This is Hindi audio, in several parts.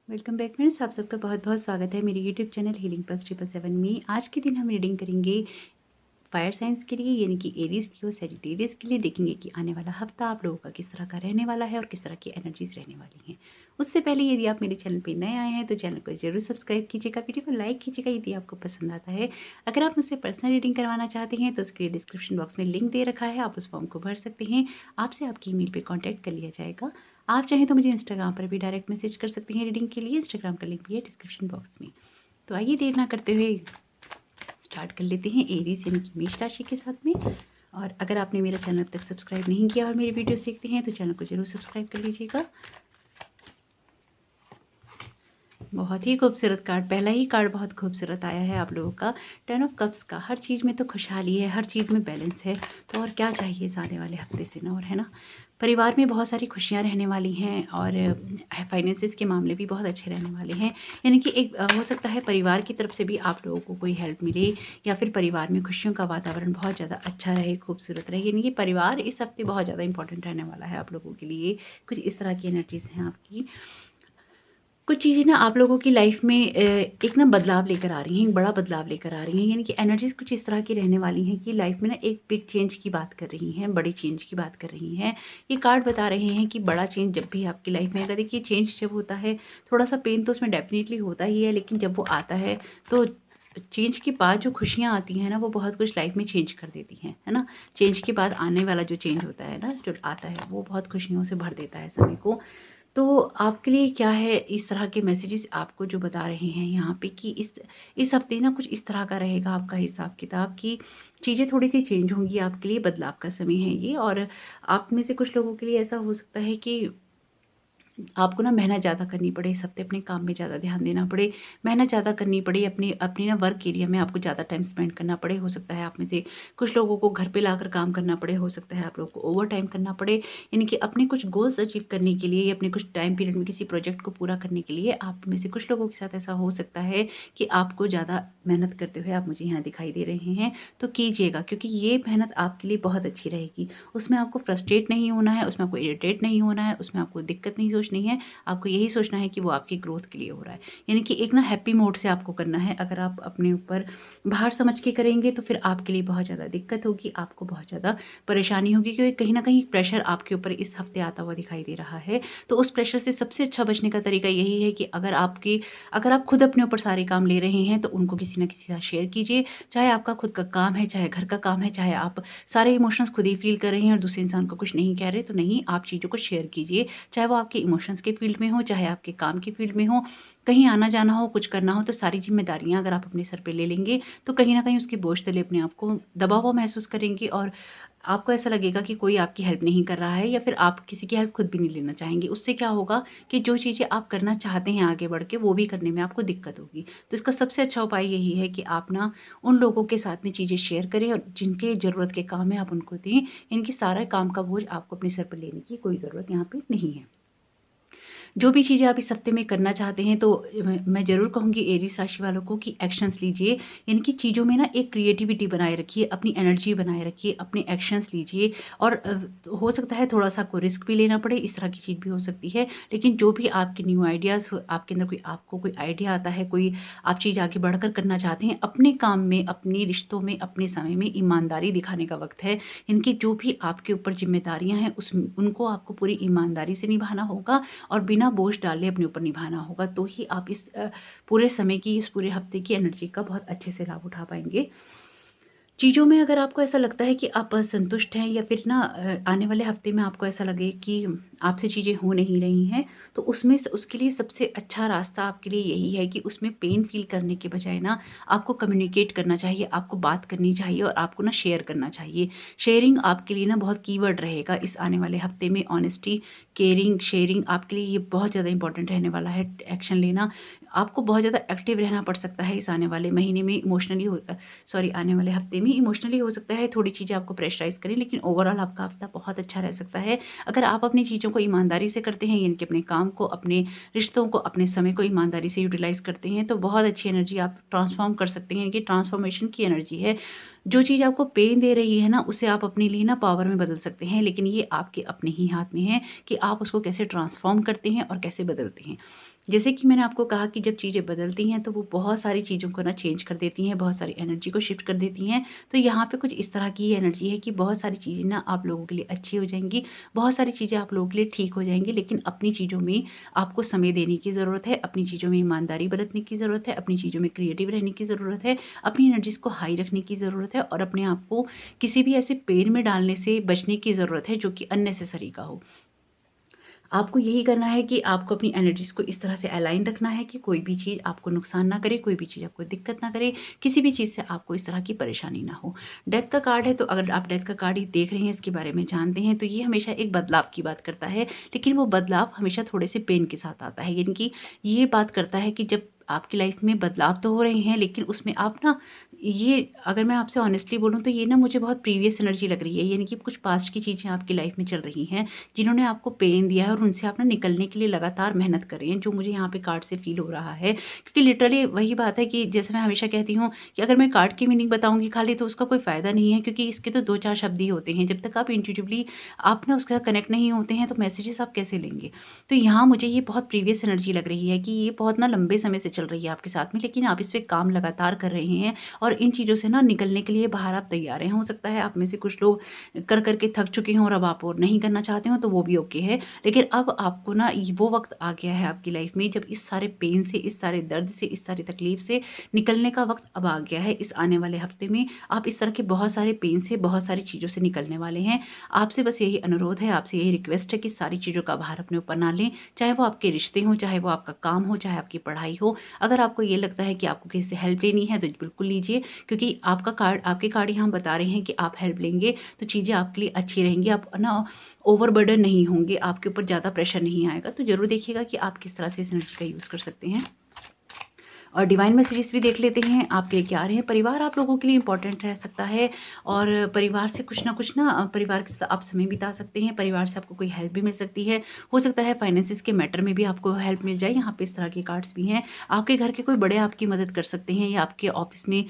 वेलकम बैक फ्रेंड्स, आप सबका बहुत बहुत स्वागत है मेरे यूट्यूब चैनल हीलिंग प्लस 777 में। आज के दिन हम रीडिंग करेंगे फायर साइंस के लिए, यानी कि एरीज लियो सजिटेरियस के लिए। देखेंगे कि आने वाला हफ्ता आप लोगों का किस तरह का रहने वाला है और किस तरह की एनर्जीज रहने वाली हैं। उससे पहले यदि आप मेरे चैनल पर नए आए हैं तो चैनल को जरूर सब्सक्राइब कीजिएगा, वीडियो को लाइक कीजिएगा यदि आपको पसंद आता है। अगर आप मुझसे पर्सनल रीडिंग करवाना चाहते हैं तो उसके लिए डिस्क्रिप्शन बॉक्स में लिंक दे रखा है, आप उस फॉर्म को भर सकते हैं। आपसे आपकी ईमेल पर कॉन्टैक्ट कर लिया जाएगा। आप चाहें तो मुझे इंस्टाग्राम पर भी डायरेक्ट मैसेज कर सकते हैं रीडिंग के लिए, इंस्टाग्राम का लिंक भी है डिस्क्रिप्शन बॉक्स में। तो आइए देर ना करते हुए स्टार्ट कर लेते हैं एरीज यानी कि मेष राशि के साथ में। और अगर आपने मेरा चैनल अब तक सब्सक्राइब नहीं किया और मेरी वीडियोस देखते हैं तो चैनल को जरूर सब्सक्राइब कर लीजिएगा। बहुत ही खूबसूरत कार्ड, पहला ही कार्ड बहुत खूबसूरत आया है आप लोगों का, 10 ऑफ कप्स का। हर चीज़ में तो खुशहाली है, हर चीज़ में बैलेंस है, तो और क्या चाहिए इस आने वाले हफ्ते से ना, और है ना। परिवार में बहुत सारी खुशियां रहने वाली हैं और फाइनेंसिस के मामले भी बहुत अच्छे रहने वाले हैं। यानी कि एक हो सकता है परिवार की तरफ से भी आप लोगों को कोई हेल्प मिले, या फिर परिवार में खुशियों का वातावरण बहुत ज़्यादा अच्छा रहे, खूबसूरत रहे। यानी कि परिवार इस हफ्ते बहुत ज़्यादा इंपॉर्टेंट रहने वाला है आप लोगों के लिए। कुछ इस तरह की एनर्जीज हैं आपकी। कुछ चीज़ें ना आप लोगों की लाइफ में एक ना बदलाव लेकर आ रही हैं, एक बड़ा बदलाव लेकर आ रही हैं। यानी कि एनर्जीज कुछ इस तरह की रहने वाली हैं कि लाइफ में ना एक बिग चेंज की बात कर रही हैं, बड़ी चेंज की बात कर रही हैं। ये कार्ड बता रहे हैं कि बड़ा चेंज जब भी आपकी लाइफ में आएगा, देखिए चेंज जब होता है थोड़ा सा पेन तो उसमें डेफिनेटली होता ही है, लेकिन जब वो आता है तो चेंज के बाद जो खुशियाँ आती हैं ना, वो बहुत कुछ लाइफ में चेंज कर देती हैं, है ना। चेंज के बाद आने वाला जो चेंज होता है ना, जो आता है, वो बहुत खुशियों से भर देता है समय को। तो आपके लिए क्या है इस तरह के मैसेजेस आपको जो बता रहे हैं यहाँ पे कि इस हफ्ते ना कुछ इस तरह का रहेगा आपका हिसाब किताब, कि चीज़ें थोड़ी सी चेंज होंगी आपके लिए, बदलाव का समय है ये। और आप में से कुछ लोगों के लिए ऐसा हो सकता है कि आपको ना मेहनत ज़्यादा करनी पड़े इस हफ्ते, अपने काम में ज़्यादा ध्यान देना पड़े, मेहनत ज़्यादा करनी पड़े, अपनी अपनी ना वर्क एरिया में आपको ज़्यादा टाइम स्पेंड करना पड़े। हो सकता है आप में से कुछ लोगों को घर पे लाकर काम करना पड़े, हो सकता है आप लोगों को ओवर टाइम करना पड़े। यानी कि अपने कुछ गोल्स अचीव करने के लिए या अपने कुछ टाइम पीरियड में किसी प्रोजेक्ट को पूरा करने के लिए आप में से कुछ लोगों के साथ ऐसा हो सकता है कि आपको ज़्यादा मेहनत करते हुए आप मुझे यहाँ दिखाई दे रहे हैं। तो कीजिएगा, क्योंकि ये मेहनत आपके लिए बहुत अच्छी रहेगी। उसमें आपको फ्रस्ट्रेट नहीं होना है, उसमें आपको इरिटेट नहीं होना है, उसमें आपको दिक्कत नहीं सोचनी है। आपको यही सोचना है कि वो आपकी ग्रोथ के लिए हो रहा है। यानी कि एक ना हैप्पी मोड से आपको करना है। अगर आप अपने ऊपर बाहर समझ के करेंगे तो फिर आपके लिए बहुत ज़्यादा दिक्कत होगी, आपको बहुत ज़्यादा परेशानी होगी, क्योंकि कहीं ना कहीं प्रेशर आपके ऊपर इस हफ्ते आता हुआ दिखाई दे रहा है। तो उस प्रेशर से सबसे अच्छा बचने का तरीका यही है कि अगर आप खुद अपने ऊपर सारे काम ले रहे हैं तो उनको किसी ना किसी के साथ शेयर कीजिए। चाहे आपका खुद का काम है, चाहे घर का काम है, चाहे आप सारे इमोशंस खुद ही फील कर रहे हैं और दूसरे इंसान को कुछ नहीं कह रहे, तो नहीं, आप चीज़ों को शेयर कीजिए। चाहे वो आपके इमोशंस के फील्ड में हो, चाहे आपके काम की फील्ड में हो, कहीं आना जाना हो, कुछ करना हो, तो सारी जिम्मेदारियां अगर आप अपने सर पे ले लेंगे तो कहीं ना कहीं उसके बोझ तले अपने आप को दबा हुआ महसूस करेंगे, और आपको ऐसा लगेगा कि कोई आपकी हेल्प नहीं कर रहा है, या फिर आप किसी की हेल्प खुद भी नहीं लेना चाहेंगे। उससे क्या होगा कि जो चीज़ें आप करना चाहते हैं आगे बढ़ के, वो भी करने में आपको दिक्कत होगी। तो इसका सबसे अच्छा उपाय यही है कि आप ना उन लोगों के साथ में चीज़ें शेयर करें और जिनके ज़रूरत के काम है आप उनको दें। इनकी सारा काम का बोझ आपको अपने सर पर लेने की कोई ज़रूरत यहाँ पे नहीं है। जो भी चीज़ें आप इस हफ्ते में करना चाहते हैं, तो मैं ज़रूर कहूँगी एरीज राशि वालों को कि एक्शंस लीजिए। यानी कि चीज़ों में ना एक क्रिएटिविटी बनाए रखिए, अपनी एनर्जी बनाए रखिए, अपने एक्शंस लीजिए। और हो सकता है थोड़ा-सा आपको रिस्क भी लेना पड़े, इस तरह की चीज़ भी हो सकती है। लेकिन जो भी आपके न्यू आइडियाज़ हो, आपके अंदर आपको कोई आइडिया आता है, कोई आप चीज़ आगे बढ़कर करना चाहते हैं, अपने काम में, अपने रिश्तों में, अपने समय में ईमानदारी दिखाने का वक़्त है। इनकी जो भी आपके ऊपर ज़िम्मेदारियाँ हैं उनको आपको पूरी ईमानदारी से निभाना होगा और बिना बोझ डाले अपने ऊपर निभाना होगा। तो ही आप इस पूरे समय की, इस पूरे हफ्ते की एनर्जी का बहुत अच्छे से लाभ उठा पाएँगे। चीज़ों में अगर आपको ऐसा लगता है कि आप असंतुष्ट हैं, या फिर ना आने वाले हफ्ते में आपको ऐसा लगे कि आपसे चीज़ें हो नहीं रही हैं, तो उसमें उसके लिए सबसे अच्छा रास्ता आपके लिए यही है कि उसमें पेन फील करने के बजाय ना आपको कम्युनिकेट करना चाहिए, आपको बात करनी चाहिए और आपको ना शेयर करना चाहिए। शेयरिंग आपके लिए ना बहुत कीवर्ड रहेगा इस आने वाले हफ्ते में। ऑनेस्टी, केयरिंग, शेयरिंग आपके लिए ये बहुत ज़्यादा इंपॉर्टेंट रहने वाला है। एक्शन लेना, आपको बहुत ज़्यादा एक्टिव रहना पड़ सकता है इस आने वाले महीने में। आने वाले हफ्ते में इमोशनली हो सकता है थोड़ी चीज़ें आपको प्रेशराइज़ करें, लेकिन ओवरऑल आपका हफ्ता बहुत अच्छा रह सकता है। अगर आप अपनी चीज़ों को ईमानदारी से करते हैं, यानी कि अपने काम को, अपने रिश्तों को, अपने समय को ईमानदारी से यूटिलाइज़ करते हैं, तो बहुत अच्छी एनर्जी आप ट्रांसफ़ॉर्म कर सकते हैं। यानी कि ट्रांसफ़ॉर्मेशन की एनर्जी है। जो चीज़ आपको पेन दे रही है ना, उसे आप अपने लिए ना पावर में बदल सकते हैं, लेकिन ये आपके अपने ही हाथ में है कि आप उसको कैसे ट्रांसफ़ॉर्म करते हैं और कैसे बदलते हैं। जैसे कि मैंने आपको कहा कि जब चीज़ें बदलती हैं तो वो बहुत सारी चीज़ों को ना चेंज कर देती हैं, बहुत सारी एनर्जी को शिफ्ट कर देती हैं। तो यहाँ पे कुछ इस तरह की एनर्जी है कि बहुत सारी चीज़ें ना आप लोगों के लिए अच्छी हो जाएँगी, बहुत सारी चीज़ें आप लोगों के लिए ठीक हो जाएँगी। लेकिन अपनी चीज़ों में आपको समय देने की ज़रूरत है, अपनी चीज़ों में ईमानदारी बरतने की ज़रूरत है, अपनी चीज़ों में क्रिएटिव रहने की ज़रूरत है, अपनी एनर्जीज़ को हाई रखने की ज़रूरत है और अपने आप को किसी भी ऐसे पेन में डालने से बचने की ज़रूरत है जो कि अननेसेसरी का हो। आपको यही करना है कि आपको अपनी एनर्जीज़ को इस तरह से अलाइन रखना है कि कोई भी चीज़ आपको नुकसान ना करे, कोई भी चीज़ आपको दिक्कत ना करे, किसी भी चीज़ से आपको इस तरह की परेशानी ना हो। डेथ का कार्ड है, तो अगर आप डेथ का कार्ड ही देख रहे हैं, इसके बारे में जानते हैं, तो ये हमेशा एक बदलाव की बात करता है, लेकिन वो बदलाव हमेशा थोड़े से पेन के साथ आता है। यानी कि ये बात करता है कि जब आपकी लाइफ में बदलाव तो हो रहे हैं, लेकिन उसमें आप ना ये अगर मैं आपसे ऑनेस्टली बोलूँ तो ये ना मुझे बहुत प्रीवियस एनर्जी लग रही है। यानी कि कुछ पास्ट की चीज़ें आपकी लाइफ में चल रही हैं, जिन्होंने आपको पेन दिया है और उनसे आप ना निकलने के लिए लगातार मेहनत कर रहे हैं, जो मुझे यहाँ पे कार्ड से फ़ील हो रहा है। क्योंकि लिटरली वही बात है कि जैसे मैं हमेशा कहती हूँ कि अगर मैं कार्ड की मीनिंग बताऊँगी खाली तो उसका कोई फ़ायदा नहीं है, क्योंकि इसके तो 2-4 शब्द ही होते हैं। जब तक आप इंट्यूटिवली आप ना उसके साथ कनेक्ट नहीं होते हैं, तो मैसेजेस आप कैसे लेंगे? तो यहाँ मुझे ये बहुत प्रीवियस एनर्जी लग रही है कि ये बहुत ना लंबे समय से चल रही है आपके साथ में, लेकिन आप इस पे काम लगातार कर रहे हैं और इन चीज़ों से ना निकलने के लिए बाहर आप तैयार हैं। हो सकता है आप में से कुछ लोग कर के थक चुके हों और अब आप और नहीं करना चाहते हो, तो वो भी ओके है। लेकिन अब आपको ना वो वक़्त आ गया है आपकी लाइफ में जब इस सारे पेन से, इस सारे दर्द से, इस सारी तकलीफ़ से निकलने का वक़्त अब आ गया है। इस आने वाले हफ़्ते में आप इस तरह के बहुत सारे पेन से, बहुत सारी चीज़ों से निकलने वाले हैं। आपसे बस यही अनुरोध है, आपसे यही रिक्वेस्ट है कि सारी चीज़ों का भार अपने ऊपर ना लें, चाहे वो आपके रिश्ते हों, चाहे वो आपका काम हो, चाहे आपकी पढ़ाई हो। अगर आपको ये लगता है कि आपको किसी से हेल्प लेनी है, तो बिल्कुल लीजिए, क्योंकि आपके कार्ड यहाँ बता रहे हैं कि आप हेल्प लेंगे, तो चीज़ें आपके लिए अच्छी रहेंगी। आप ना ओवरबर्डन नहीं होंगे, आपके ऊपर ज़्यादा प्रेशर नहीं आएगा। तो ज़रूर देखिएगा कि आप किस तरह से इस एनर्जी का यूज़ कर सकते हैं। और डिवाइन मैसेजेस भी देख लेते हैं आपके लिए क्या आ रहे हैं। परिवार आप लोगों के लिए इंपॉर्टेंट रह सकता है और परिवार से कुछ ना कुछ ना परिवार के साथ आप समय बिता सकते हैं। परिवार से आपको कोई हेल्प भी मिल सकती है। हो सकता है फाइनेंसिस के मैटर में भी आपको हेल्प मिल जाए। यहाँ पे इस तरह के कार्ड्स भी हैं। आपके घर के कोई बड़े आपकी मदद कर सकते हैं या आपके ऑफिस में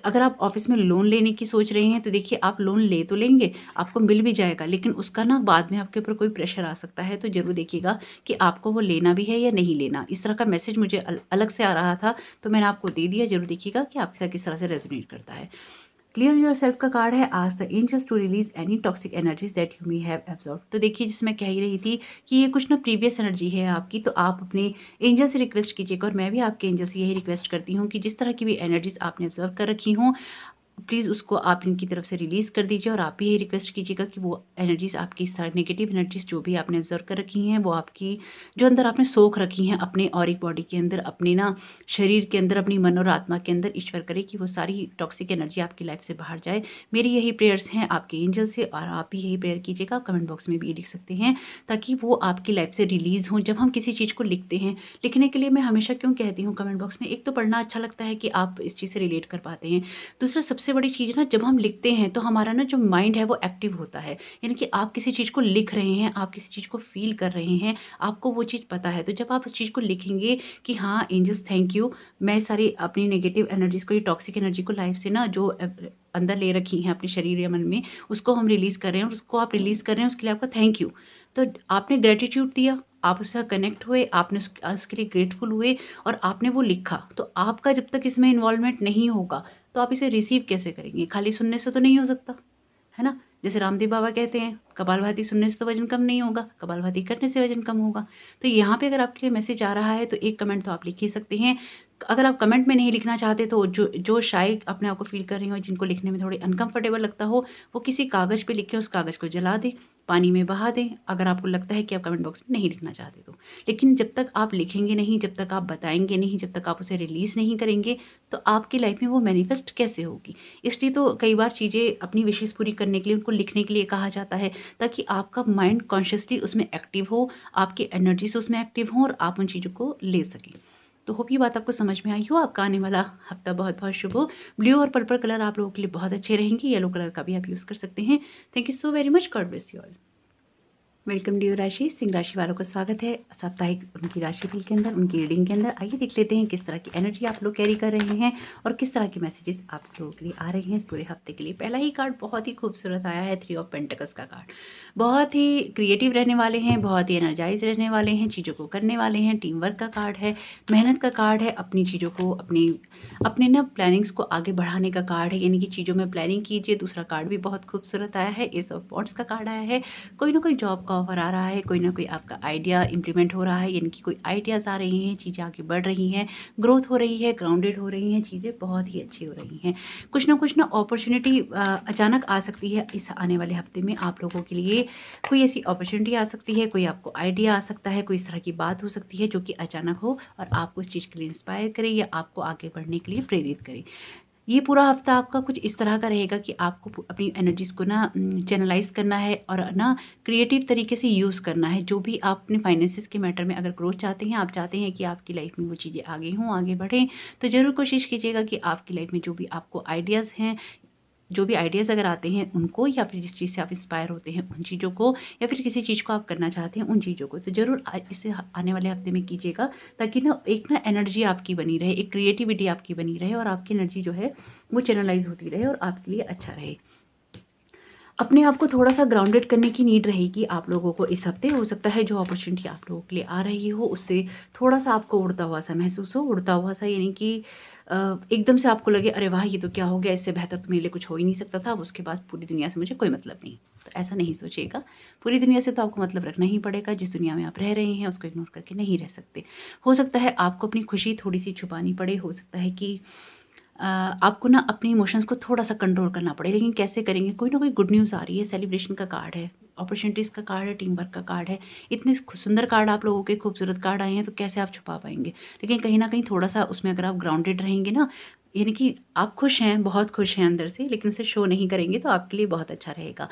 अगर आप ऑफिस में लोन लेने की सोच रहे हैं, तो देखिए आप लोन ले तो लेंगे, आपको मिल भी जाएगा, लेकिन उसका ना बाद में आपके ऊपर कोई प्रेशर आ सकता है। तो ज़रूर देखिएगा कि आपको वो लेना भी है या नहीं लेना। इस तरह का मैसेज मुझे अलग से आ रहा था, तो मैंने आपको दे दिया। ज़रूर देखिएगा कि आपके साथ किस तरह से रेज़ोनेट करता है। क्लियर योरसेल्फ का कार्ड है, ask the angels to release any toxic energies that you may have absorbed. तो देखिए, जिसमें मैं कह ही रही थी कि ये कुछ ना प्रीवियस एनर्जी है आपकी, तो आप अपने एंजल से रिक्वेस्ट कीजिएगा और मैं भी आपके एंजल से यही रिक्वेस्ट करती हूँ कि जिस तरह की भी एनर्जीज आपने ऑब्जर्व कर रखी हों, प्लीज़ उसको आप इनकी तरफ से रिलीज़ कर दीजिए और आप भी यही रिक्वेस्ट कीजिएगा कि वो एनर्जीज़ आपकी सारी नेगेटिव एनर्जीज़ जो भी आपने ऑब्जर्व कर रखी हैं, वो आपकी जो अंदर आपने सोख रखी हैं अपने ऑरिक बॉडी के अंदर, अपने ना शरीर के अंदर, अपनी मन और आत्मा के अंदर, ईश्वर करे कि वो सारी टॉक्सिक एनर्जी आपकी लाइफ से बाहर जाए। मेरी यही प्रेयर्स हैं आपके एंजल से और आप भी यही प्रेयर कीजिएगा। कमेंट बॉक्स में भी लिख सकते हैं ताकि वो आपकी लाइफ से रिलीज़ हों। जब हम किसी चीज़ को लिखते हैं, लिखने के लिए मैं हमेशा क्यों कहती हूँ कमेंट बॉक्स में, एक तो पढ़ना अच्छा लगता है कि आप इस चीज़ से रिलेट कर पाते हैं। दूसरा सबसे बड़ी चीज़ ना, जब हम लिखते हैं तो हमारा ना जो माइंड है वो एक्टिव होता है। यानी कि आप किसी चीज़ को लिख रहे हैं, आप किसी चीज़ को फ़ील कर रहे हैं, आपको वो चीज़ पता है। तो जब आप उस चीज़ को लिखेंगे कि हाँ एंजल्स थैंक यू, मैं सारी अपनी नेगेटिव एनर्जीज़ को, ये टॉक्सिक एनर्जी को लाइफ से ना जो अंदर ले रखी हैं अपने शरीर या मन में, उसको हम रिलीज़ कर रहे हैं और उसको आप रिलीज़ कर रहे हैं, उसके लिए आपका थैंक यू। तो आपने ग्रैटिट्यूड दिया, आप उससे कनेक्ट हुए, आपने उसके लिए ग्रेटफुल हुए और आपने वो लिखा। तो आपका जब तक इसमें इन्वॉल्वमेंट नहीं होगा, तो आप इसे रिसीव कैसे करेंगे? खाली सुनने से तो नहीं हो सकता, है ना? जैसे रामदेव बाबा कहते हैं, कपालभाति सुनने से तो वज़न कम नहीं होगा, कपालभाति करने से वज़न कम होगा। तो यहाँ पे अगर आपके लिए मैसेज आ रहा है, तो एक कमेंट तो आप लिख ही सकते हैं। अगर आप कमेंट में नहीं लिखना चाहते, तो जो शाय अपने आप को फ़ील कर रही हो, जिनको लिखने में थोड़ी अनकम्फ़र्टेबल लगता हो, वो किसी कागज़ पे लिखें, उस कागज़ को जला दें, पानी में बहा दें, अगर आपको लगता है कि आप कमेंट बॉक्स में नहीं लिखना चाहते तो। लेकिन जब तक आप लिखेंगे नहीं, जब तक आप बताएँगे नहीं, जब तक आप उसे रिलीज़ नहीं करेंगे, तो आपकी लाइफ़ में वो मैनिफेस्ट कैसे होगी? इसलिए तो कई बार चीज़ें अपनी विशेज़ पूरी करने के लिए, उनको लिखने के लिए कहा जाता है, ताकि आपका माइंड कॉन्शियसली उसमें एक्टिव हो, आपकी एनर्जीज़ उसमें एक्टिव हों और आप उन चीज़ों को ले सकें। तो होप ये बात आपको समझ में आई हो। आपका आने वाला हफ्ता बहुत-बहुत शुभ हो। ब्लू और पर्पल कलर आप लोगों के लिए बहुत अच्छे रहेंगे। येलो कलर का भी आप यूज़ कर सकते हैं। Thank you so very much. God bless you all. Welcome due राशि सिंह राशि वालों का स्वागत है साप्ताहिक उनकी राशिफल के अंदर, उनकी रीडिंग के अंदर। आइए देख लेते हैं किस तरह की एनर्जी आप लोग कैरी कर रहे हैं और किस तरह के मैसेजेस आप लोगों के लिए आ रहे हैं इस पूरे हफ्ते के लिए। पहला ही कार्ड बहुत ही खूबसूरत आया है, 3 ऑफ पेंटिकल्स का कार्ड। बहुत ही क्रिएटिव रहने वाले हैं, बहुत ही एनर्जाइज रहने वाले हैं, चीज़ों को करने वाले हैं। टीम वर्क का कार्ड है, मेहनत का कार्ड है, अपनी चीज़ों को अपने ना प्लानिंग्स को आगे बढ़ाने का कार्ड है, यानी कि चीज़ों में प्लानिंग कीजिए। दूसरा कार्ड भी बहुत खूबसूरत आया है, एस ऑफ वॉन्ड्स का कार्ड आया है। कोई ना कोई जॉब का ऑफर आ रहा है, कोई ना कोई आपका आइडिया इम्प्लीमेंट हो रहा है, यानी कि कोई आइडियाज़ आ रही हैं, चीज़ें आगे बढ़ रही हैं, ग्रोथ हो रही है, ग्राउंडेड हो रही हैं, चीज़ें बहुत ही अच्छी हो रही हैं। कुछ ना अपॉर्चुनिटी अचानक आ सकती है इस आने वाले हफ्ते में आप लोगों के लिए। कोई ऐसी अपॉर्चुनिटी आ सकती है, कोई आपको आइडिया आ सकता है, कोई इस तरह की बात हो सकती है जो कि अचानक हो और आपको उस चीज़ के लिए इंस्पायर करे या आपको आगे बढ़ने के लिए प्रेरित करे। ये पूरा हफ्ता आपका कुछ इस तरह का रहेगा कि आपको अपनी एनर्जीज़ को ना चैनलाइज़ करना है और ना क्रिएटिव तरीके से यूज़ करना है। जो भी आप अपने फाइनेंसेस के मैटर में अगर ग्रोथ चाहते हैं, आप चाहते हैं कि आपकी लाइफ में वो चीज़ें आगे हों, आगे बढ़ें, तो ज़रूर कोशिश कीजिएगा कि आपकी लाइफ में जो भी आपको आइडियाज़ हैं, जो भी आइडियाज़ अगर आते हैं उनको, या फिर जिस चीज़ से आप इंस्पायर होते हैं उन चीज़ों को, या फिर किसी चीज़ को आप करना चाहते हैं उन चीज़ों को, तो ज़रूर इसे आने वाले हफ्ते में कीजिएगा, ताकि ना एक ना एनर्जी आपकी बनी रहे, एक क्रिएटिविटी आपकी बनी रहे और आपकी एनर्जी जो है वो चैनलाइज होती रहे और आपके लिए अच्छा रहे। अपने आप को थोड़ा-सा ग्राउंडेड करने की नीड रहेगी आप लोगों को इस हफ्ते। हो सकता है जो अपॉर्चुनिटी आप लोगों के लिए आ रही हो उससे थोड़ा-सा आपको उड़ता हुआ-सा महसूस हो। उड़ता हुआ-सा यानी कि एकदम से आपको लगे अरे वाह! ये तो क्या हो गया, इससे बेहतर तो मेरे लिए कुछ हो ही नहीं सकता था। अब उसके बाद पूरी दुनिया से मुझे कोई मतलब नहीं। तो ऐसा नहीं सोचिएगा। पूरी दुनिया से तो आपको मतलब रखना ही पड़ेगा। जिस दुनिया में आप रह रहे हैं उसको इग्नोर करके नहीं रह सकते। हो सकता है आपको अपनी खुशी थोड़ी-सी छुपानी पड़े। हो सकता है कि आपको ना अपने इमोशंस को थोड़ा-सा कंट्रोल करना पड़े, लेकिन कैसे करेंगे? कोई ना कोई गुड न्यूज़ आ रही है, सेलिब्रेशन का कार्ड है, अपॉर्च्युनिटीज़ का कार्ड है, टीम वर्क का कार्ड है। इतने सुंदर कार्ड आप लोगों के, खूबसूरत कार्ड आए हैं, तो कैसे आप छुपा पाएँगे? लेकिन कहीं न कहीं थोड़ा-सा उसमें अगर आप ग्राउंडेड रहेंगे ना, यानी कि आप खुश हैं, बहुत खुश हैं अंदर से, लेकिन उसे शो नहीं करेंगे, तो आपके लिए बहुत अच्छा रहेगा।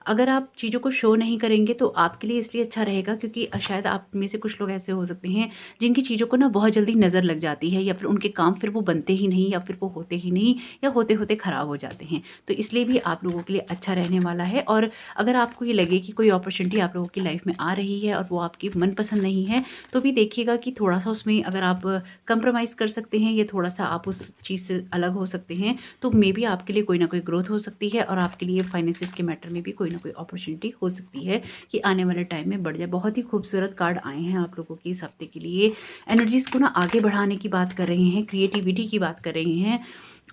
अगर आप चीज़ों को शो नहीं करेंगे, तो आपके लिए इसलिए अच्छा रहेगा क्योंकि शायद आप में से कुछ लोग ऐसे हो सकते हैं जिनकी चीज़ों को ना बहुत जल्दी नज़र लग जाती है, या फिर उनके काम फिर वो बनते ही नहीं, या फिर वो होते ही नहीं, या होते-होते ख़राब हो जाते हैं। तो इसलिए भी आप लोगों के लिए अच्छा रहने वाला है। और अगर आपको ये लगे कि कोई अपॉर्च्युनिटी आप लोगों की लाइफ़ में आ रही है और वो आपकी मनपसंद नहीं है, तो भी देखिएगा कि थोड़ा-सा उसमें अगर आप कंप्रोमाइज़ कर सकते हैं या थोड़ा-सा आप उस चीज़ से अलग हो सकते हैं, तो मेबी आपके लिए कोई ना कोई ग्रोथ हो सकती है और आपके लिए फाइनेंसेस के मैटर में भी कोई ना कोई अपॉर्च्युनिटी हो सकती है कि आने वाले टाइम में बढ़ जाए। बहुत ही खूबसूरत कार्ड आए हैं आप लोगों की इस हफ्ते के लिए। एनर्जीज़ को ना आगे बढ़ाने की बात कर रहे हैं, क्रिएटिविटी की बात कर रहे हैं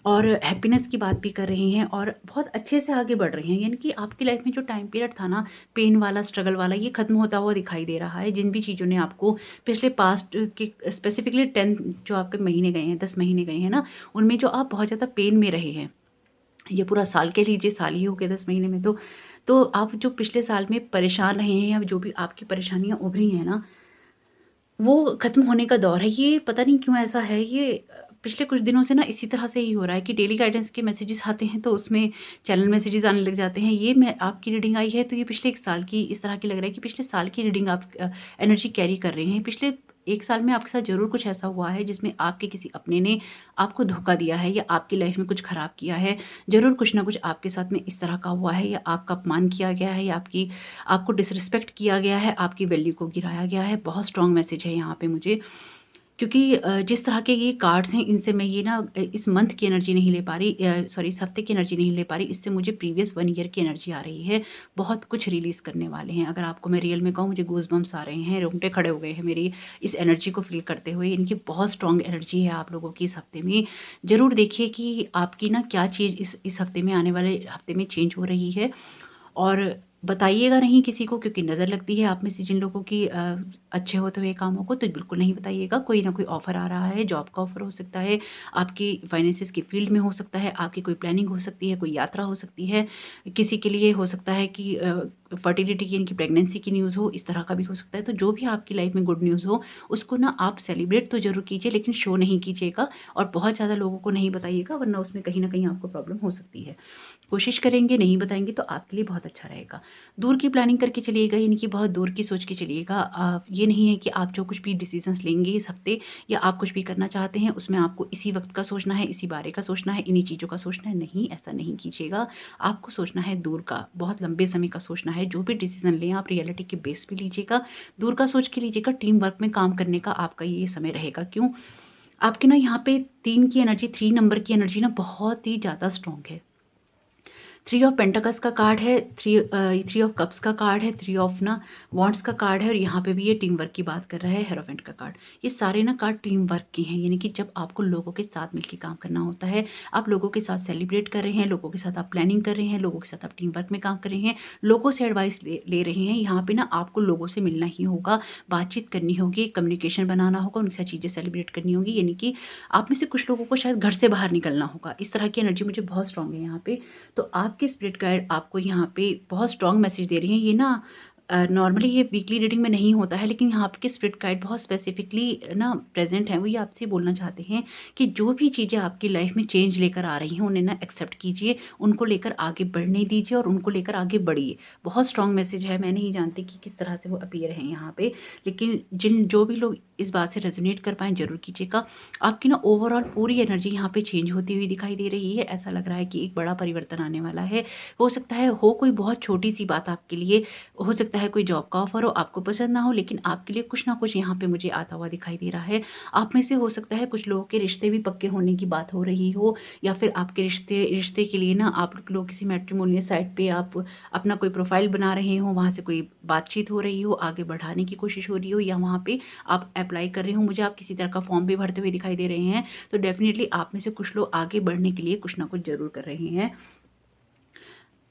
और हैप्पीनेस की बात भी कर रहे हैं और बहुत अच्छे से आगे बढ़ रहे हैं। यानी कि आपकी लाइफ में जो टाइम पीरियड था ना, पेन वाला, स्ट्रगल वाला, ये खत्म होता हुआ दिखाई दे रहा है। जिन भी चीज़ों ने आपको पिछले पास्ट के स्पेसिफिकली 10 जो आपके महीने गए हैं, 10 महीने गए हैं ना, उनमें जो आप बहुत ज़्यादा पेन में रहे हैं, ये पूरा साल कह लीजिए, साल ही हो गया 10 महीने में, तो आप जो पिछले साल में परेशान रहे हैं या जो भी आपकी परेशानियाँ उभरी हैं ना, वो ख़त्म होने का दौर है। ये पता नहीं क्यों ऐसा है, ये पिछले कुछ दिनों से ना इसी तरह से ही हो रहा है कि डेली गाइडेंस के मैसेजेस आते हैं तो उसमें चैनल मैसेजेस आने लग जाते हैं। ये मैं आपकी रीडिंग आई है तो ये पिछले 1 साल की इस तरह की लग रहा है कि पिछले साल की रीडिंग आप एनर्जी कैरी कर रहे हैं। पिछले 1 साल में आपके साथ ज़रूर कुछ ऐसा हुआ है जिसमें आपके किसी अपने ने आपको धोखा दिया है या आपकी लाइफ़ में कुछ ख़राब किया है। ज़रूर कुछ ना कुछ आपके साथ में इस तरह का हुआ है, या आपका अपमान किया गया है, या आपको डिसरिस्पेक्ट किया गया है, आपकी वैल्यू को गिराया गया है। बहुत स्ट्रॉन्ग मैसेज है यहाँ पे मुझे, क्योंकि जिस तरह के ये कार्ड्स हैं इनसे मैं ये ना इस मंथ की एनर्जी नहीं ले पा रही, सॉरी इस हफ्ते की एनर्जी नहीं ले पा रही, इससे मुझे प्रीवियस 1 ईयर की एनर्जी आ रही है। बहुत कुछ रिलीज़ करने वाले हैं। अगर आपको मैं रियल में कहूँ, मुझे गूज़बम्प्स आ रहे हैं, रोंगटे खड़े हो गए हैं मेरी इस एनर्जी को फ़ील करते हुए। इनकी बहुत स्ट्रॉन्ग एनर्जी है आप लोगों की इस हफ्ते में। ज़रूर देखिए कि आपकी ना क्या चीज़ इस हफ्ते में, आने वाले हफ्ते में चेंज हो रही है, और बताइएगा नहीं किसी को, क्योंकि नज़र लगती है आप में से जिन लोगों की अच्छे होते हुए कामों को, तो बिल्कुल नहीं बताइएगा। कोई ना कोई ऑफ़र आ रहा है, जॉब का ऑफ़र हो सकता है, आपकी फाइनेंसेस की फ़ील्ड में हो सकता है, आपकी कोई प्लानिंग हो सकती है, कोई यात्रा हो सकती है। किसी के लिए हो सकता है कि फर्टिलिटी की, इनकी प्रेगनेंसी की न्यूज़ हो, इस तरह का भी हो सकता है। तो जो भी आपकी लाइफ़ में गुड न्यूज़ हो, उसको ना आप सेलिब्रेट तो ज़रूर कीजिए, लेकिन शो नहीं कीजिएगा और बहुत ज़्यादा लोगों को नहीं बताइएगा, वरना उसमें कहीं न कहीं आपको प्रॉब्लम हो सकती है। कोशिश करेंगे, नहीं बताएँगे तो आपके लिए बहुत अच्छा रहेगा। दूर की प्लानिंग करके चलिएगा, यानी कि बहुत दूर की सोच के चलिएगा। ये नहीं है कि आप जो कुछ भी डिसीज़न्स लेंगे इस हफ़्ते, या आप कुछ भी करना चाहते हैं, उसमें आपको इसी वक़्त का सोचना है, इसी बारे का सोचना है, इन्हीं चीज़ों का सोचना है। नहीं, ऐसा नहीं कीजिएगा। आपको सोचना है दूर का, बहुत लंबे समय का सोचना है। जो भी डिसीजन लें आप रियलिटी के बेस पे लीजिएगा, दूर का सोच के लीजिएगा। टीम वर्क में काम करने का आपका ये समय रहेगा। क्यों? आपके ना यहाँ पे 3 की एनर्जी, 3 नंबर की एनर्जी ना बहुत ही ज़्यादा स्ट्रॉन्ग है। 3 ऑफ पेंटाकल्स का कार्ड है, 3 ऑफ कप्स का कार्ड है, 3 ऑफ ना वॉन्ड्स का कार्ड है, और यहाँ पे भी ये टीम वर्क की बात कर रहा है, हेरोफेंट का कार्ड। ये सारे ना कार्ड टीम वर्क के हैं, यानी कि जब आपको लोगों के साथ मिलकर काम करना होता है, आप लोगों के साथ सेलिब्रेट कर रहे हैं, लोगों के साथ आप प्लानिंग कर रहे हैं, लोगों के साथ आप टीम वर्क में काम कर रहे हैं, लोगों से एडवाइस ले रहे हैं, यहाँ पे ना आपको लोगों से मिलना ही होगा, बातचीत करनी होगी, कम्युनिकेशन बनाना होगा, उनके साथ चीज़ें सेलिब्रेट करनी होगी। यानी कि आप में से कुछ लोगों को शायद घर से बाहर निकलना होगा। इस तरह की एनर्जी मुझे बहुत स्ट्रांग है यहाँ पे। तो आपके स्पिरिट गाइड आपको यहाँ पे बहुत स्ट्रॉन्ग मैसेज दे रही हैं। ये ना नॉर्मली ये वीकली रीडिंग में नहीं होता है, लेकिन यहाँ के स्पिरिट गाइड बहुत स्पेसिफिकली ना प्रेजेंट हैं। वो ये आपसे बोलना चाहते हैं कि जो भी चीज़ें आपकी लाइफ में चेंज लेकर आ रही हैं उन्हें ना एक्सेप्ट कीजिए, उनको लेकर आगे बढ़ने दीजिए और उनको लेकर आगे बढ़िए। बहुत स्ट्रॉन्ग मैसेज है। मैं नहीं जानती कि किस तरह से वो अपीयर हैं यहाँ पे, लेकिन जो भी लोग इस बात से रेजोनेट कर पाएँ ज़रूर कीजिएगा। आपकी ना ओवरऑल पूरी एनर्जी यहाँ पे चेंज होती हुई दिखाई दे रही है। ऐसा लग रहा है कि एक बड़ा परिवर्तन आने वाला है। हो सकता है हो कोई बहुत छोटी सी बात आपके लिए, हो सकता है कोई जॉब का ऑफर हो, आपको पसंद ना हो, लेकिन आपके लिए कुछ ना कुछ यहाँ पे मुझे आता हुआ दिखाई दे रहा है। आप में से हो सकता है कुछ लोगों के रिश्ते भी पक्के होने की बात हो रही हो, या फिर आपके रिश्ते के लिए ना आप लोग किसी मैट्रिमोनियल साइट पे आप अपना कोई प्रोफाइल बना रहे हो, वहाँ से कोई बातचीत हो रही हो, आगे बढ़ाने की कोशिश हो रही हो, या वहाँ पे आप अप्लाई कर रहे हो, मुझे आप किसी तरह का फॉर्म भी भरते हुए दिखाई दे रहे हैं। तो डेफिनेटली आप में से कुछ लोग आगे बढ़ने के लिए कुछ ना कुछ जरूर कर रहे हैं।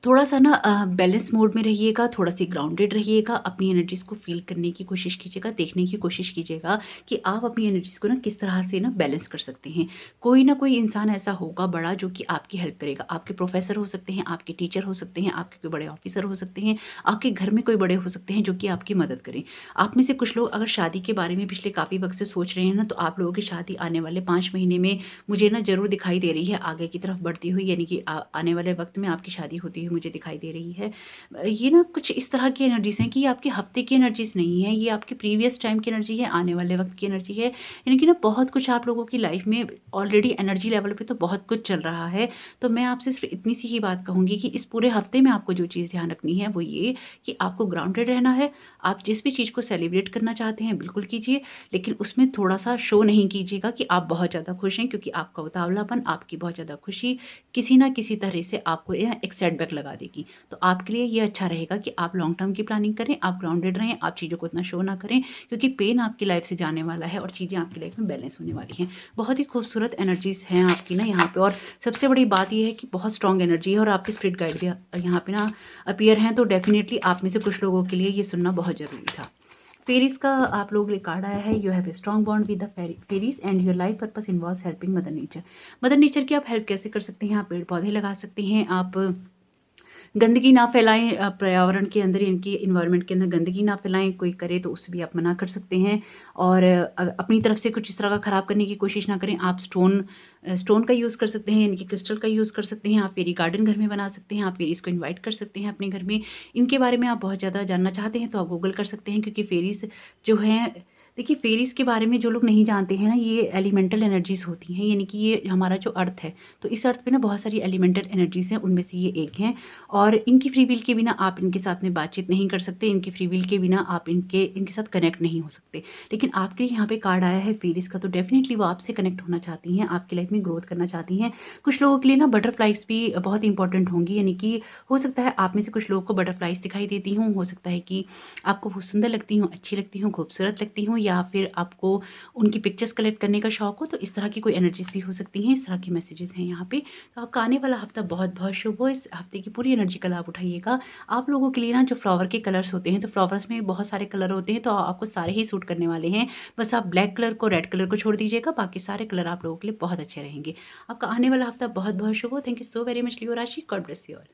थोड़ा सा ना बैलेंस मोड में रहिएगा, थोड़ा सी ग्राउंडेड रहिएगा, अपनी एनर्जीज़ को फ़ील करने की कोशिश कीजिएगा, देखने की कोशिश कीजिएगा कि आप अपनी एनर्जीज़ को ना किस तरह से ना बैलेंस कर सकते हैं। कोई ना कोई इंसान ऐसा होगा बड़ा जो कि आपकी हेल्प करेगा। आपके प्रोफेसर हो सकते हैं, आपके टीचर हो सकते हैं, आपके कोई बड़े ऑफिसर हो सकते हैं, आपके घर में कोई बड़े हो सकते हैं जो कि आपकी मदद करें। आप में से कुछ लोग अगर शादी के बारे में पिछले काफ़ी वक्त से सोच रहे हैं ना, तो आप लोगों की शादी आने वाले 5 महीने में मुझे ना ज़रूर दिखाई दे रही है आगे की तरफ बढ़ती हुई, यानी कि आने वाले वक्त में आपकी शादी होती हुई मुझे दिखाई दे रही है। ये ना कुछ इस तरह की एनर्जीज़ हैं कि ये आपके हफ्ते की एनर्जीज़ नहीं है, ये आपके प्रीवियस टाइम की एनर्जी है, आने वाले वक्त की एनर्जी है। यानी कि ना बहुत कुछ आप लोगों की लाइफ में ऑलरेडी एनर्जी लेवल पे तो बहुत कुछ चल रहा है। तो मैं आपसे सिर्फ इतनी सी ही बात कहूँगी कि इस पूरे हफ्ते में आपको जो चीज़ ध्यान रखनी है वो ये कि आपको ग्राउंडेड रहना है। आप जिस भी चीज़ को सेलिब्रेट करना चाहते हैं बिल्कुल कीजिए, लेकिन उसमें थोड़ा-सा शो नहीं कीजिएगा कि आप बहुत ज़्यादा खुश हैं, क्योंकि आपका उतावलापन, आपकी बहुत ज़्यादा खुशी किसी न किसी तरह से आपको एक सेटबैक लगा देगी। तो आपके लिए ये अच्छा रहेगा कि आप लॉन्ग टर्म की प्लानिंग करें, आप ग्राउंडेड रहें, आप चीज़ों को इतना शो ना करें, क्योंकि पेन आपकी लाइफ से जाने वाला है और चीज़ें आपकी लाइफ में बैलेंस होने वाली हैं। बहुत ही खूबसूरत एनर्जीज़ हैं आपकी ना यहाँ पे, और सबसे बड़ी बात ये है कि बहुत स्ट्रॉन्ग एनर्जी है और आपके स्पिरिट गाइड भी यहाँ पे ना अपीयर हैं। तो डेफिनेटली आप में से कुछ लोगों के लिए ये सुनना बहुत ज़रूरी था। फेरीज का आप लोग लिए कार्ड आया है, you have a strong bond with the fairies and your life purpose involves helping mother nature. Mother nature की आप हेल्प कैसे कर सकते हैं? आप पेड़ पौधे लगा सकते हैं, आप गंदगी ना फैलाएं, पर्यावरण के अंदर, इनकी इन्वायरमेंट के अंदर गंदगी ना फैलाएं। कोई करे तो उससे भी आप मना कर सकते हैं, और अपनी तरफ से कुछ इस तरह का ख़राब करने की कोशिश ना करें। आप स्टोन का यूज़ कर सकते हैं, यानी कि क्रिस्टल का यूज़ कर सकते हैं। आप फेरी गार्डन घर में बना सकते हैं, आप फेरीज़ को इन्वाइट कर सकते हैं अपने घर में। इनके बारे में आप बहुत ज़्यादा जानना चाहते हैं तो आप गूगल कर सकते हैं, क्योंकि फेरीज़ जो हैं, देखिए फेरीज़ के बारे में जो लोग नहीं जानते हैं ना, ये एलिमेंटल एनर्जीज़ होती हैं, यानी कि ये हमारा जो अर्थ है, तो इस अर्थ पे ना बहुत सारी एलिमेंटल एनर्जीज़ हैं, उनमें से ये एक हैं। और इनकी फ्री विल के बिना आप इनके साथ में बातचीत नहीं कर सकते, इनकी फ्री विल के बिना आप इनके साथ कनेक्ट नहीं हो सकते। लेकिन आपके लिए यहाँ पे कार्ड आया है फेरीज़ का, तो डेफिनेटली वो आपसे कनेक्ट होना चाहती हैं, आपकी लाइफ में ग्रोथ करना चाहती हैं। कुछ लोगों के लिए ना बटरफ्लाइज भी बहुत इंपॉर्टेंट होंगी, यानी कि हो सकता है आप में से कुछ लोगों को बटरफ्लाइज दिखाई देती हूँ, हो सकता है कि आपको बहुत सुंदर लगती हूँ, अच्छी लगती हूँ, खूबसूरत लगती हूँ, या फिर आपको उनकी पिक्चर्स कलेक्ट करने का शौक हो। तो इस तरह की कोई एनर्जीज भी हो सकती हैं, इस तरह के मैसेजेस हैं यहाँ पे। तो आपका आने वाला हफ्ता बहुत बहुत शुभ हो, इस हफ्ते की पूरी एनर्जी का लाभ उठाइएगा। आप लोगों के लिए ना जो फ्लावर के कलर्स होते हैं, तो फ्लावर्स में बहुत सारे कलर होते हैं, तो आपको सारे ही सूट करने वाले हैं। बस आप ब्लैक कलर को, रेड कलर को छोड़ दीजिएगा, बाकी सारे कलर आप लोगों के लिए बहुत अच्छे रहेंगे। आपका आने वाला हफ्ता बहुत बहुत शुभ हो। Thank you so very much Leo राशि, god bless you all.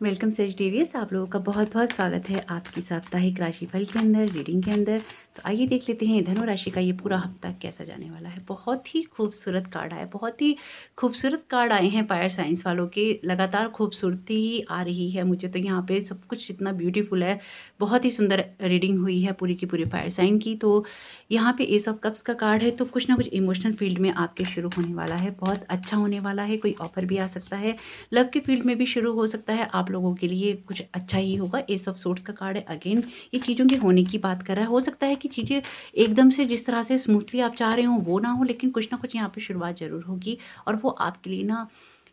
Welcome Sagittarius, आप लोगों का बहुत बहुत स्वागत है आपकी साप्ताहिक राशिफल के अंदर, रीडिंग के अंदर। तो आइए देख लेते हैं धनु राशि का ये पूरा हफ्ता कैसा जाने वाला है। बहुत ही खूबसूरत कार्ड आया, बहुत ही खूबसूरत कार्ड आए हैं फायर साइंस वालों के। लगातार खूबसूरती ही आ रही है मुझे तो यहाँ पे, सब कुछ इतना ब्यूटीफुल है। बहुत ही सुंदर रीडिंग हुई है पूरी की पूरी फायर साइन की। तो यहाँ पे एस ऑफ कप्स का कार्ड है, तो कुछ ना कुछ इमोशनल फील्ड में आपके शुरू होने वाला है, बहुत अच्छा होने वाला है। कोई ऑफर भी आ सकता है, लव के फील्ड में भी शुरू हो सकता है। आप लोगों के लिए कुछ अच्छा ही होगा। एस ऑफ सोर्ड्स का कार्ड है, अगेन ये चीज़ों के होने की बात कर रहा है। हो सकता है कि चीज़ें एकदम से जिस तरह से स्मूथली आप चाह रहे हो वो ना हो, लेकिन कुछ ना कुछ यहाँ पे शुरुआत जरूर होगी और वो आपके लिए ना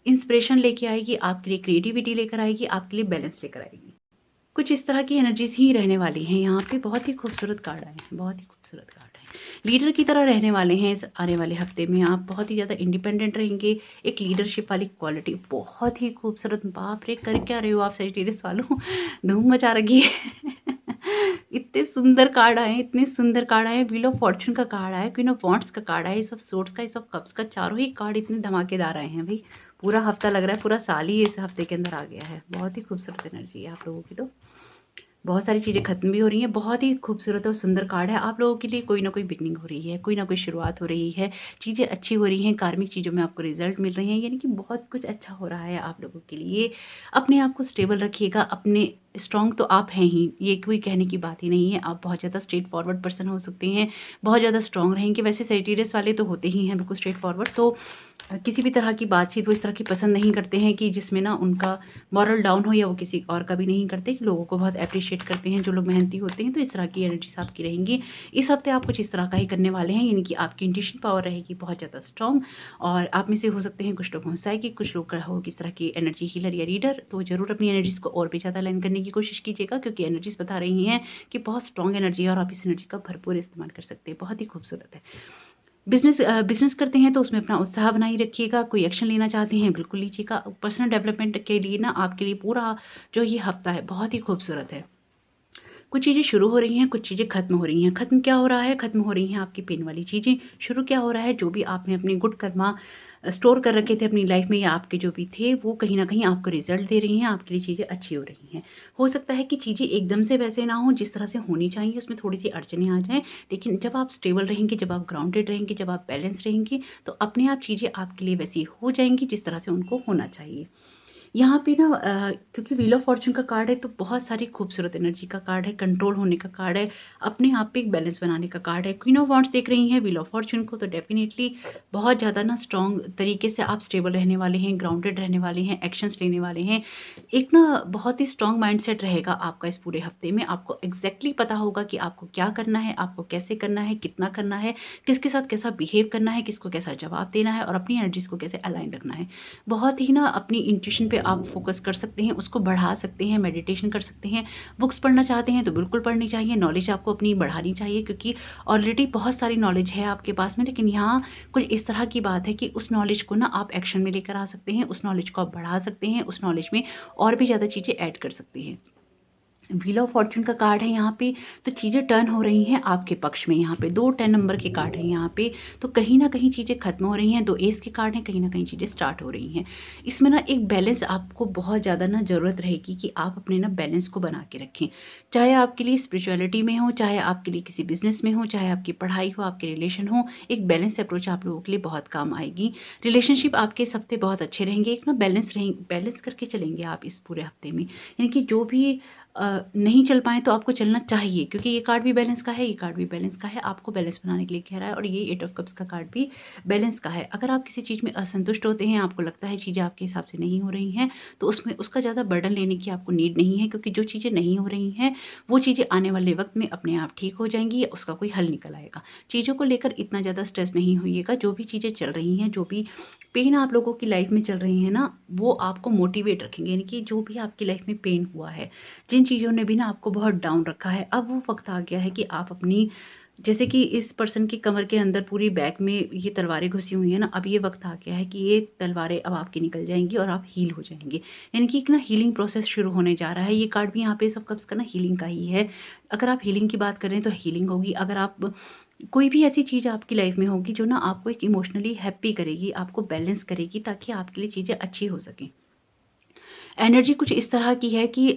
इंस्पिरेशन लेके आएगी, आपके लिए क्रिएटिविटी लेकर आएगी, आपके लिए बैलेंस लेकर आएगी। कुछ इस तरह की एनर्जीज ही रहने वाली हैं यहाँ पे। बहुत ही खूबसूरत कार्ड आए हैं, बहुत ही खूबसूरत कार्ड है। लीडर की तरह रहने वाले हैं इस आने वाले हफ्ते में आप। बहुत ही ज़्यादा इंडिपेंडेंट रहेंगे, एक लीडरशिप वाली क्वालिटी बहुत ही खूबसूरत। बाप रे, कर क्या रहे हो आप सजिटेरियस वालों, धूम मचा रखी है। इतने सुंदर कार्ड आए, इतने सुंदर कार्ड आए। व्हील ऑफ फॉर्चून का कार्ड आया, क्वीन ऑफ वॉन्ड्स का कार्ड आया, इस ऑफ सोर्ड्स का, इस ऑफ कप्स का। चारों ही कार्ड इतने धमाकेदार आए हैं भाई। पूरा हफ्ता लग रहा है, पूरा साल ही इस हफ्ते के अंदर आ गया है। बहुत ही खूबसूरत एनर्जी है आप लोगों की। तो बहुत सारी चीज़ें खत्म भी हो रही हैं। बहुत ही खूबसूरत और सुंदर कार्ड है। आप लोगों के लिए कोई ना कोई बिगनिंग हो रही है, कोई ना कोई शुरुआत हो रही है, चीज़ें अच्छी हो रही हैं, कार्मिक चीज़ों में आपको रिजल्ट मिल रहे हैं, यानी कि बहुत कुछ अच्छा हो रहा है आप लोगों के लिए। अपने आप को स्टेबल रखिएगा, अपने स्ट्रॉन्ग तो आप हैं ही, ये कोई कहने की बात ही नहीं है। आप बहुत ज़्यादा स्ट्रेट फॉरवर्ड पर्सन हो सकते हैं, बहुत ज़्यादा स्ट्रॉन्ग रहेंगे। वैसे सेजिटेरियस वाले तो होते ही हैं बिल्कुल स्ट्रेट फॉरवर्ड, तो किसी भी तरह की बातचीत वो इस तरह की पसंद नहीं करते हैं कि जिसमें ना उनका मॉरल डाउन हो, या वो किसी और का भी नहीं करते, कि लोगों को बहुत अप्रिशिएट करते हैं जो लोग मेहनती होते हैं। तो इस तरह की एनर्जीज आपकी रहेंगी इस हफ्ते। आप कुछ इस तरह का ही करने वाले हैं, यानी कि आपकी इंट्यूशन पावर रहेगी बहुत ज़्यादा स्ट्रॉन्ग। और आप में से हो सकते हैं कुछ लोग होंसाए कि कुछ लोग हो किस तरह की एनर्जी हीलर या रीडर। तो ज़रूर अपनी एनर्जीज को और भी ज़्यादा लाइन करने की कोशिश कीजिएगा, क्योंकि एनर्जीज बता रही हैं कि बहुत स्ट्रॉन्ग एनर्जी है और आप इस एनर्जी का भरपूर इस्तेमाल कर सकते हैं। बहुत ही खूबसूरत है। बिजनेस करते हैं तो उसमें अपना उत्साह बनाए रखिएगा। कोई एक्शन लेना चाहते हैं बिल्कुल लीजिएगा। पर्सनल डेवलपमेंट के लिए ना आपके लिए पूरा जो ये हफ्ता है बहुत ही खूबसूरत है। कुछ चीज़ें शुरू हो रही हैं, कुछ चीज़ें खत्म हो रही हैं। खत्म क्या हो रहा है? खत्म हो रही हैं आपकी पेन वाली चीज़ें। शुरू क्या हो रहा है? जो भी आपने अपने गुड कर्मा स्टोर कर रखे थे अपनी लाइफ में, या आपके जो भी थे, वो कहीं न कहीं आपको रिजल्ट दे रही हैं, आपके लिए चीज़ें अच्छी हो रही हैं। हो सकता है कि चीज़ें एकदम से वैसे ना हों जिस तरह से होनी चाहिए, उसमें थोड़ी-सी अड़चनें आ जाएँ, लेकिन जब आप स्टेबल रहेंगे, जब आप ग्राउंडेड रहेंगे, जब आप बैलेंस रहेंगे, तो अपने आप चीज़ें आपके लिए वैसी हो जाएँगी जिस तरह से उनको होना चाहिए। यहाँ पे ना क्योंकि व्हील ऑफ फॉर्च्यून का कार्ड है, तो बहुत सारी खूबसूरत एनर्जी का कार्ड है, कंट्रोल होने का कार्ड है, अपने आप पे एक बैलेंस बनाने का कार्ड है। क्वीन ऑफ वॉन्ड्स देख रही हैं व्हील ऑफ फॉर्च्यून को, तो डेफिनेटली बहुत ज़्यादा ना स्ट्रॉन्ग तरीके से आप स्टेबल रहने वाले हैं, ग्राउंडेड रहने वाले हैं, एक्शंस लेने वाले हैं। एक ना बहुत ही स्ट्रॉन्ग माइंडसेट रहेगा आपका इस पूरे हफ्ते में। आपको एग्जैक्टली पता होगा कि आपको क्या करना है, आपको कैसे करना है, कितना करना है, किसके साथ कैसा बिहेव करना है, किसको कैसा जवाब देना है, और अपनी एनर्जीज को कैसे अलाइन रखना है। बहुत ही ना अपनी इंट्यूशन पे आप फोकस कर सकते हैं, उसको बढ़ा सकते हैं, मेडिटेशन कर सकते हैं। बुक्स पढ़ना चाहते हैं तो बिल्कुल पढ़नी चाहिए, नॉलेज आपको अपनी बढ़ानी चाहिए, क्योंकि ऑलरेडी बहुत सारी नॉलेज है आपके पास में। लेकिन यहाँ कुछ इस तरह की बात है कि उस नॉलेज को ना आप एक्शन में लेकर आ सकते हैं, उस नॉलेज को आप बढ़ा सकते हैं, उस नॉलेज में और भी ज़्यादा चीज़ें ऐड कर सकते हैं। व्हील ऑफ फॉर्चून का कार्ड है यहाँ पे, तो चीज़ें टर्न हो रही हैं आपके पक्ष में। यहाँ पे 2 10 नंबर के कार्ड हैं यहाँ पे, तो कहीं ना कहीं चीज़ें खत्म हो रही हैं। 2 एस के कार्ड हैं, कहीं ना कहीं चीज़ें स्टार्ट हो रही हैं। इसमें ना एक बैलेंस आपको बहुत ज़्यादा ना ज़रूरत रहेगी कि आप अपने ना बैलेंस को बना के रखें। चाहे आपके लिए स्पिरिचुअलिटी में हो, चाहे आपके लिए किसी बिजनेस में हो, चाहे आपकी पढ़ाई हो, आपके रिलेशन हो, एक बैलेंस अप्रोच आप लोगों के लिए बहुत काम आएगी। रिलेशनशिप आपके इस हफ्ते बहुत अच्छे रहेंगे। एक ना बैलेंस करके चलेंगे आप इस पूरे हफ्ते में, यानी कि जो भी नहीं चल पाए तो आपको चलना चाहिए, क्योंकि ये कार्ड भी बैलेंस का है, ये कार्ड भी बैलेंस का है। आपको बैलेंस बनाने के लिए कह रहा है, और ये 8 ऑफ कप्स का कार्ड भी बैलेंस का है। अगर आप किसी चीज़ में असंतुष्ट होते हैं, आपको लगता है चीज़ें आपके हिसाब से नहीं हो रही हैं, तो उसमें उसका ज़्यादा बर्डन लेने की आपको नीड नहीं है, क्योंकि जो चीज़ें नहीं हो रही हैं वो चीज़ें आने वाले वक्त में अपने आप ठीक हो जाएंगी, उसका कोई हल निकल आएगा। चीज़ों को लेकर इतना ज़्यादा स्ट्रेस नहीं होइएगा। जो भी चीज़ें चल रही हैं, जो भी पेन आप लोगों की लाइफ में चल रही है ना, वो आपको मोटिवेट रखेंगे। यानी कि जो भी आपकी लाइफ में पेन हुआ है, जिन चीज़ों ने भी ना आपको बहुत डाउन रखा है, अब वो वक्त आ गया है कि आप अपनी, जैसे कि इस पर्सन की कमर के अंदर पूरी बैक में ये तलवारें घुसी हुई हैं ना, अब ये वक्त आ गया है कि ये तलवारें अब आपकी निकल जाएंगी और आप हील हो जाएंगे। यानी कि एक ना हीलिंग प्रोसेस शुरू होने जा रहा है। ये कार्ड भी यहाँ पे सब कब्स का ना हीलिंग का ही है। अगर आप हीलिंग की बात करें तो हीलिंग होगी। अगर आप कोई भी ऐसी चीज़ आपकी लाइफ में होगी जो ना आपको एक इमोशनली हैप्पी करेगी, आपको बैलेंस करेगी, ताकि आपके लिए चीज़ें अच्छी हो सकें। एनर्जी कुछ इस तरह की है कि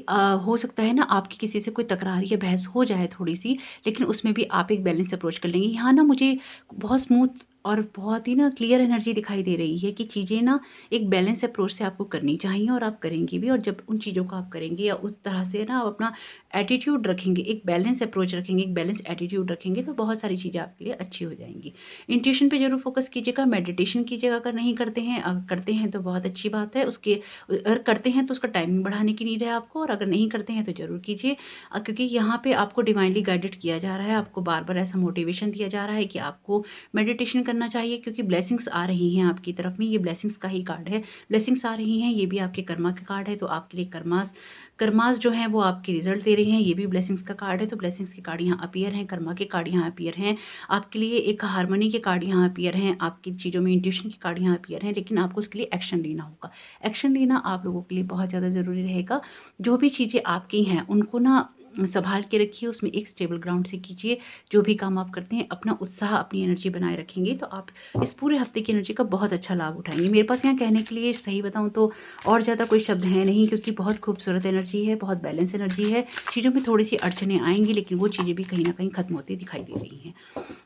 हो सकता है ना आपकी किसी से कोई तकरार या बहस हो जाए थोड़ी-सी, लेकिन उसमें भी आप एक बैलेंस अप्रोच कर लेंगे। यहाँ ना मुझे बहुत स्मूथ और बहुत ही ना क्लियर एनर्जी दिखाई दे रही है कि चीज़ें ना एक बैलेंस अप्रोच से आपको करनी चाहिए और आप करेंगी भी। और जब उन चीज़ों को आप करेंगे या उस तरह से ना आप अपना एटीट्यूड रखेंगे, एक बैलेंस अप्रोच रखेंगे, एक बैलेंस एटीट्यूड रखेंगे, तो बहुत सारी चीज़ें आपके लिए अच्छी हो जाएँगी। इंट्यूशन पे ज़रूर फ़ोकस कीजिएगा, मेडिटेशन कीजिएगा अगर नहीं करते हैं। अगर करते हैं तो बहुत अच्छी बात है। उसके अगर करते हैं तो उसका टाइमिंग बढ़ाने की नीड है आपको, और अगर नहीं करते हैं तो ज़रूर कीजिए। क्योंकि यहाँ पे आपको डिवाइनली गाइडेड किया जा रहा है, आपको बार-बार ऐसा मोटिवेशन दिया जा रहा है कि आपको मेडिटेशन करना चाहिए, क्योंकि ब्लेसिंग्स आ रही हैं आपकी तरफ में। ये ब्लेसिंग्स का ही कार्ड है। ब्लेसिंग्स आ रही हैं, ये भी आपके कर्मा का कार्ड है, तो आपके लिए कर्मास कर्मास जो हैं वो आपके रिजल्ट दे रहे हैं। ये भी ब्लेसिंग्स का कार्ड है, तो ब्लेसिंग्स के कार्ड यहाँ अपीयर हैं, कर्मा के कार्ड यहाँ अपीयर हैं। आपके लिए एक हार्मनी के कार्ड यहाँ अपीयर हैं, आपकी चीज़ों में इंट्यूशन के कार्ड यहाँ अपीयर हैं, लेकिन आपको उसके लिए एक्शन लेना होगा। एक्शन लेना आप लोगों के लिए बहुत ज़्यादा ज़रूरी रहेगा। जो भी चीज़ें आपकी हैं उनको ना सँभाल के रखिए, उसमें एक स्टेबल ग्राउंड से कीजिए। जो भी काम आप करते हैं अपना उत्साह, अपनी एनर्जी बनाए रखेंगे तो आप इस पूरे हफ्ते की एनर्जी का बहुत अच्छा लाभ उठाएँगे। मेरे पास यहाँ कहने के लिए सही बताऊँ तो और ज़्यादा कोई शब्द है नहीं, क्योंकि बहुत खूबसूरत एनर्जी है, बहुत बैलेंस एनर्जी है। चीज़ों में थोड़ी-सी अड़चनें आएँगी, लेकिन वो चीज़ें भी कहीं न कहीं खत्म होती दिखाई दे रही हैं।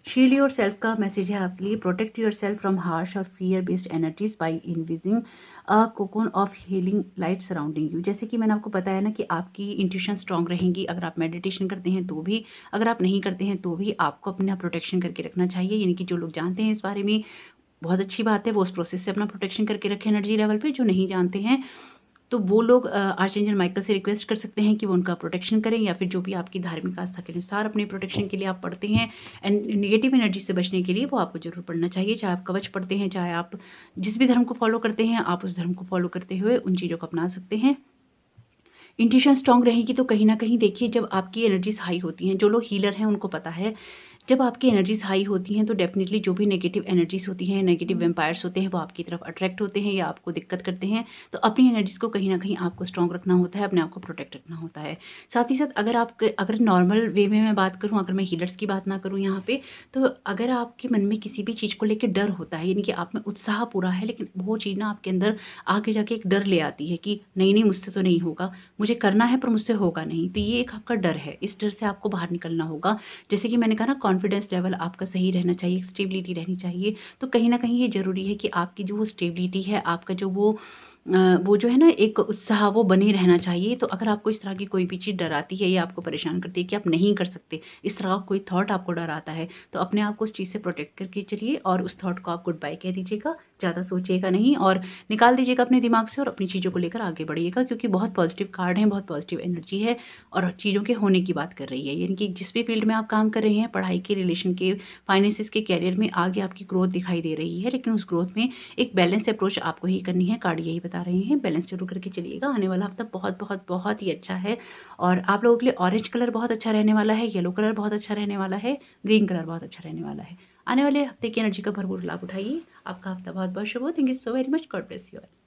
शील्ड योरसेल्फ का मैसेज है आपके लिए। प्रोटेक्ट योरसेल्फ फ्रॉम हार्श और fear based energies by envisioning a cocoon of healing light surrounding you. जैसे कि मैंने आपको बताया ना कि आपकी इंट्यूशन स्ट्रांग रहेंगी अगर आप मेडिटेशन करते हैं तो भी, अगर आप नहीं करते हैं तो भी आपको अपना प्रोटेक्शन करके रखना चाहिए। यानी कि जो लोग जानते हैं इस बारे में बहुत अच्छी बात है, वो उस प्रोसेस से अपना प्रोटेक्शन करके रखें एनर्जी लेवल पे। जो नहीं जानते हैं तो वो लोग आर्चएंजल माइकल से रिक्वेस्ट कर सकते हैं कि वो उनका प्रोटेक्शन करें, या फिर जो भी आपकी धार्मिक आस्था के अनुसार अपने प्रोटेक्शन के लिए आप पढ़ते हैं एंड नेगेटिव एनर्जी से बचने के लिए वो आपको ज़रूर पढ़ना चाहिए। चाहे आप कवच पढ़ते हैं, चाहे आप जिस भी धर्म को फॉलो करते हैं, आप उस धर्म को फॉलो करते हुए उन चीज़ों को अपना सकते हैं। इंट्यूशन स्ट्रांग रहेगी तो कहीं न कहीं देखिए, जब आपकी एनर्जीज़ हाई होती हैं, जो लोग हीलर हैं उनको पता है, जब आपकी एनर्जीज़ हाई होती हैं तो डेफ़िनिटली जो भी नेगेटिव एनर्जीज़ होती हैं, नेगेटिव वैम्पायर्स होते हैं, वो आपकी तरफ अट्रैक्ट होते हैं या आपको दिक्कत करते हैं। तो अपनी एनर्जीज़ को कहीं न कहीं आपको स्ट्रांग रखना होता है, अपने आप को प्रोटेक्ट रखना होता है। साथ ही साथ अगर नॉर्मल वे में मैं बात करूँ, अगर मैं हीलर्स की बात ना करूँ यहाँ पे, तो अगर आपके मन में किसी भी चीज़ को लेके डर होता है, यानी कि आप में उत्साह पूरा है, लेकिन वो चीज़ ना आपके अंदर आगे जाके एक डर ले आती है कि नहीं, मुझसे तो नहीं होगा, मुझे करना है पर मुझसे होगा नहीं। तो ये एक आपका डर है, इस डर से आपको बाहर निकलना होगा। जैसे कि मैंने कहा ना, कॉन्फिडेंस लेवल आपका सही रहना चाहिए, स्टेबिलिटी रहनी चाहिए। तो कहीं न कहीं ये ज़रूरी है कि आपकी जो वो स्टेबिलिटी है, आपका जो वो जो है ना एक उत्साह, वो बने रहना चाहिए। तो अगर आपको इस तरह की कोई भी चीज़ डराती है या आपको परेशान करती है कि आप नहीं कर सकते, इस तरह का कोई थॉट आपको डराता है, तो अपने आप को उस चीज़ से प्रोटेक्ट करके चलिए और उस थॉट को आप गुड बाय कह दीजिएगा। ज़्यादा सोचिएगा नहीं और निकाल दीजिएगा अपने दिमाग से और अपनी चीज़ों को लेकर आगे बढ़िएगा, क्योंकि बहुत पॉजिटिव कार्ड हैं, बहुत पॉजिटिव एनर्जी है और चीज़ों के होने की बात कर रही है। यानी कि जिस भी फील्ड में आप काम कर रहे हैं, पढ़ाई के, रिलेशन के, फाइनेंसेस के, करियर में आगे आपकी ग्रोथ दिखाई दे रही है, लेकिन उस ग्रोथ में एक बैलेंस अप्रोच आपको ही करनी है। कार्ड यही बता रहे हैं, बैलेंस ज़रूर करके चलिएगा। आने वाला हफ्ता बहुत बहुत बहुत ही अच्छा है और आप लोगों के लिए ऑरेंज कलर बहुत अच्छा रहने वाला है, येलो कलर बहुत अच्छा रहने वाला है, ग्रीन कलर बहुत अच्छा रहने वाला है। आने वाले हफ्ते की एनर्जी का भरपूर लाभ उठाइए। आपका हफ्ता बहुत बहुत शुभ हो। Thank you so very much. God bless you all.